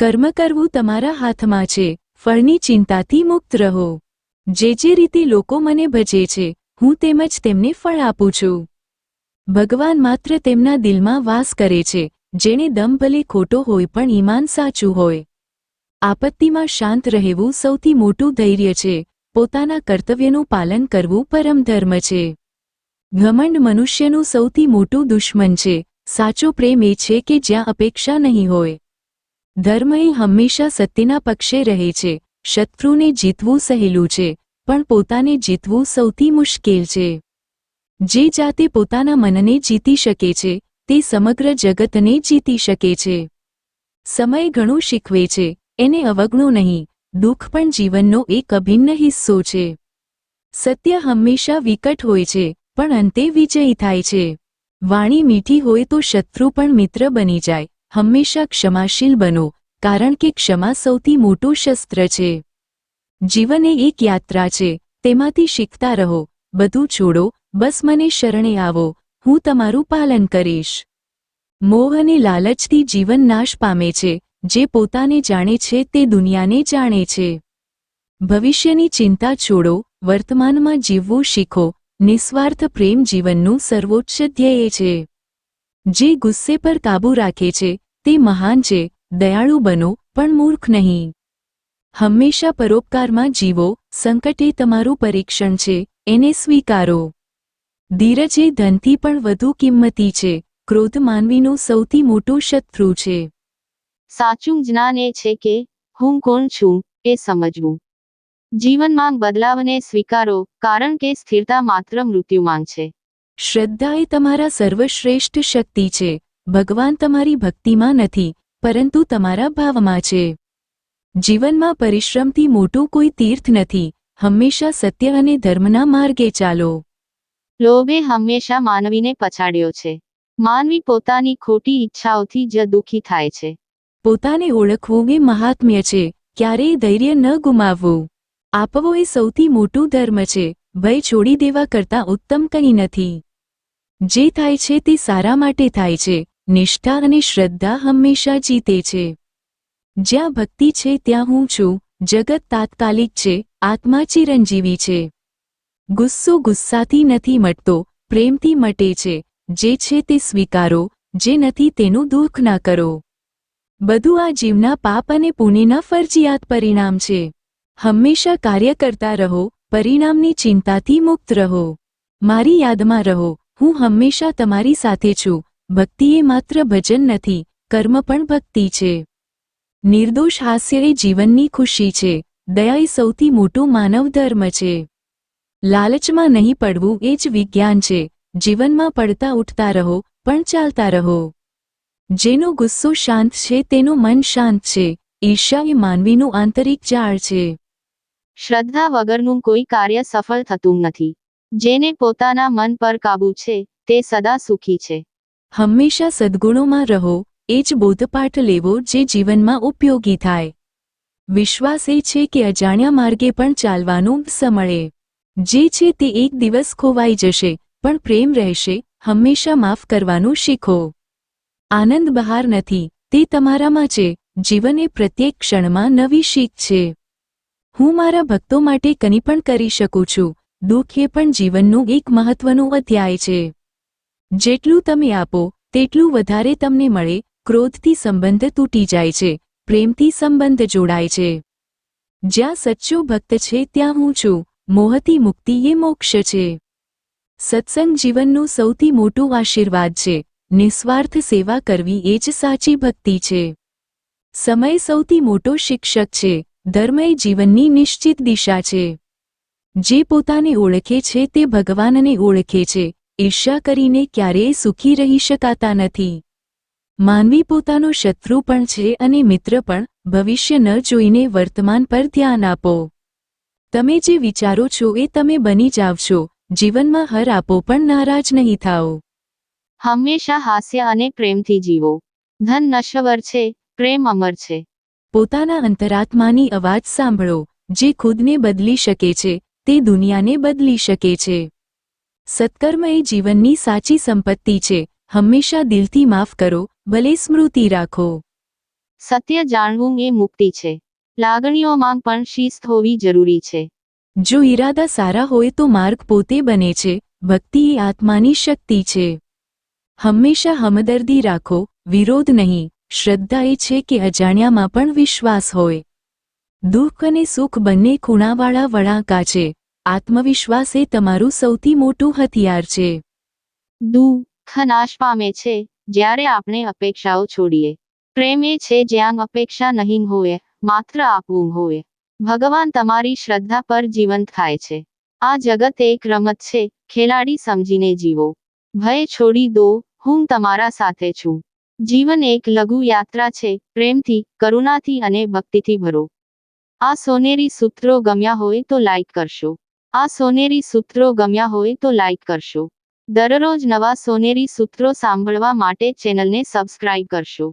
કર્મ કરવું તમારા હાથમાં છે, ફળની ચિંતાથી મુક્ત રહો. જે રીતે લોકો મને ભજે છે, હું તેમજ તેમને ફળ આપું છું. ભગવાન માત્ર તેમના દિલમાં વાસ કરે છે, જેણે દમ ભલે ખોટો હોય પણ ઈમાન સાચું હોય. આપત્તિમાં શાંત રહેવું સૌથી મોટું ધૈર્ય છે. પોતાના કર્તવ્યનું પાલન કરવું પરમ ધર્મ છે. ઘમંડ મનુષ્યનું સૌથી મોટું દુશ્મન છે. સાચો પ્રેમ એ છે કે જ્યાં અપેક્ષા નહીં હોય. ધર્મ એ હંમેશા સત્યના પક્ષે રહે છે. શત્રુને જીતવું સહેલું છે, પણ પોતાને જીતવું સૌથી મુશ્કેલ છે. જે જાતે પોતાના મનને જીતી શકે છે, તે સમગ્ર જગતને જીતી શકે છે. સમય ઘણું શીખવે છે, એને અવગણો નહીં. દુઃખ પણ જીવનનો એક અભિન્ન હિસ્સો છે. સત્ય હંમેશા વિકટ હોય છે, પણ અંતે વિજયી થાય છે. વાણી મીઠી હોય તો શત્રુ પણ મિત્ર બની જાય. હંમેશા ક્ષમાશીલ બનો, કારણ કે ક્ષમા સૌથી મોટું શસ્ત્ર છે. જીવન એ એક યાત્રા છે, તેમાંથી શીખતા રહો. બધું છોડો, બસ મને શરણે આવો, હું તમારું પાલન કરીશ. મોહ અને લાલચથી જીવન નાશ પામે છે. જે પોતાને જાણે છે તે દુનિયાને જાણે છે. ભવિષ્યની ચિંતા છોડો, વર્તમાનમાં જીવવું શીખો. નિસ્વાર્થ પ્રેમ જીવનનું સર્વોચ્ચ ધ્યેય છે. જે ગુસ્સે પર કાબૂ રાખે છે, તે મહાન છે. દયાળુ બનો, પણ મૂર્ખ નહીં. હંમેશા પરોપકારમાં જીવો. સંકટ એ તમારું પરીક્ષણ છે, એને સ્વીકારો. ધીરજ એ ધનથી પણ વધુ કિંમતી છે. ક્રોધ માનવીનો સૌથી મોટો શત્રુ છે. સાચું જ્ઞાન એ છે કે હું કોણ છું એ સમજવું. જીવનમાં બદલાવને સ્વીકારો, કારણ કે સ્થિરતા માત્ર મૃત્યુમાંગ છે. શ્રદ્ધા એ તમારા સર્વશ્રેષ્ઠ શક્તિ છે. ભગવાન તમારી ભક્તિમાં નથી, પરંતુ તમારા ભાવમાં છે. જીવનમાં પરિશ્રમથી મોટું કોઈ તીર્થ નથી. હંમેશા સત્ય અને ધર્મના માર્ગે ચાલો. લોભે હંમેશા માનવીને પછાડ્યો છે. માનવી પોતાની ખોટી ઈચ્છાઓથી જ દુઃખી થાય છે. પોતાને ઓળખવું એ મહાત્મ્ય છે. ક્યારેય ધૈર્ય ન ગુમાવવું. આપવો એ સૌથી મોટું ધર્મ છે. ભય છોડી દેવા કરતાં ઉત્તમ કંઈ નથી. જે થાય છે તે સારા માટે થાય છે. નિષ્ઠા અને શ્રદ્ધા હંમેશા જીતે છે. જ્યાં ભક્તિ છે ત્યાં હું છું. જગત તાત્કાલિક છે, આત્મા ચિરંજીવી છે. ગુસ્સો ગુસ્સાથી નથી મટતો, પ્રેમથી મટે છે. જે છે તે સ્વીકારો, જે નથી તેનું દુઃખ ના કરો. બધું આ જીવના પાપ અને પુણ્યના ફરજિયાત પરિણામ છે. હંમેશા કાર્ય કરતા રહો, પરિણામની ચિંતાથી મુક્ત રહો. મારી યાદમાં રહો, હું હંમેશા તમારી સાથે છું. ભક્તિ એ માત્ર ભજન નથી, કર્મ પણ ભક્તિ છે. નિર્દોષ હાસ્ય એ જીવનની ખુશી છે. દયા એ સૌથી મોટું માનવ ધર્મ છે. લાલચમાં નહીં પડવું એ જ વિજ્ઞાન છે. જીવનમાં પડતા ઉઠતા રહો, પણ ચાલતા રહો. જેનો ગુસ્સો શાંત છે તેનું મન શાંત છે. ઈર્ષ્યા એ માનવીનું આંતરિક જાળ છે. શ્રદ્ધા વગરનું કોઈ કાર્ય સફળ થતું નથી. જેને પોતાના મન પર કાબૂ છે, તે સદા સુખી છે. હંમેશા સદ્ગુણોમાં રહો, એ જ બોધપાઠ લેવો જે જીવનમાં ઉપયોગી થાય. વિશ્વાસ એ છે કે અજાણ્યા માર્ગે પણ ચાલવાનું સમળે. જે છે તે એક દિવસ ખોવાઈ જશે, પણ પ્રેમ રહેશે. હંમેશા માફ કરવાનું શીખો. આનંદ બહાર નથી, તે તમારામાં છે. જીવન એ પ્રત્યેક ક્ષણમાં નવી શીખ છે. હું મારા ભક્તો માટે કંઈ પણ કરી શકું છું. દુઃખ એ પણ જીવનનું એક મહત્વનું અધ્યાય છે. જેટલું તમે આપો, તેટલું વધારે તમને મળે. ક્રોધથી સંબંધ તૂટી જાય છે, પ્રેમથી સંબંધ જોડાય છે. જ્યાં સચ્ચો ભક્ત છે ત્યાં હું છું. મોહથી મુક્તિ એ મોક્ષ છે. સત્સંગ જીવનનું સૌથી મોટું આશીર્વાદ છે. નિસ્વાર્થ સેવા કરવી એ જ સાચી ભક્તિ છે. સમય સૌથી મોટો શિક્ષક છે. ધર્મ એ જીવનની નિશ્ચિત દિશા છે. જે પોતાને ઓળખે છે તે ભગવાનને ઓળખે છે. ઈર્ષ્યા કરીને ક્યારેય સુખી રહી શકાતા નથી. માનવી પોતાનો શત્રુ પણ છે અને મિત્ર પણ. ભવિષ્ય ન જોઈને વર્તમાન પર ધ્યાન આપો. તમે જે વિચારો છો એ તમે બની જાવ છો. જીવનમાં હર આપો પણ નારાજ નહીં થાઓ. હંમેશા હાસ્ય અને પ્રેમથી જીવો. ધન નશ્વર છે, પ્રેમ અમર છે. પોતાના અંતરાત્માની અવાજ સાંભળો. જે ખુદને બદલી શકે છે, તે દુનિયાને બદલી શકે છે. સત્કર્મ એ જીવનની સાચી સંપત્તિ છે. હંમેશા દિલથી માફ કરો, ભલે સ્મૃતિ રાખો. સત્ય જાણવું એ મુક્તિ છે. લાગણીઓમાં પણ શિસ્ત હોવી જરૂરી છે. જો ઈરાદા સારા હોય તો માર્ગ પોતે બને છે. ભક્તિ એ આત્માની શક્તિ છે. હંમેશા હમદર્દી રાખો, વિરોધ નહીં. શ્રદ્ધા એ છે કે અજાણ્યામાં પણ વિશ્વાસ હોય. દુઃખ અને સુખ બંને ખૂણાવાળા વળાંકા છે. આત્મવિશ્વાસ એ તમારું સૌથી મોટું હથિયાર છે. દુઃખ નાશ પામે છે જ્યારે આપણે અપેક્ષાઓ છોડીએ. પ્રેમ એ છે જ્યાં અપેક્ષા નહીં હોય, માત્ર આપવું હોય. ભગવાન તમારી શ્રદ્ધા પર જીવંત થાય છે. આ જગત એક રમત છે, ખેલાડી સમજીને જીવો. ભય છોડી દો, હું તમારા સાથે છું. જીવન એક લઘુ યાત્રા છે, પ્રેમથી, કરુણાથી અને ભક્તિથી ભરો. આ સોનેરી સૂત્રો ગમ્યા હોય તો લાઈક કરશો. આ સોનેરી સૂત્રો ગમ્યા હોય તો લાઈક કરશો. દરરોજ નવા સોનેરી સૂત્રો સાંભળવા માટે ચેનલને સબસ્ક્રાઇબ કરશો.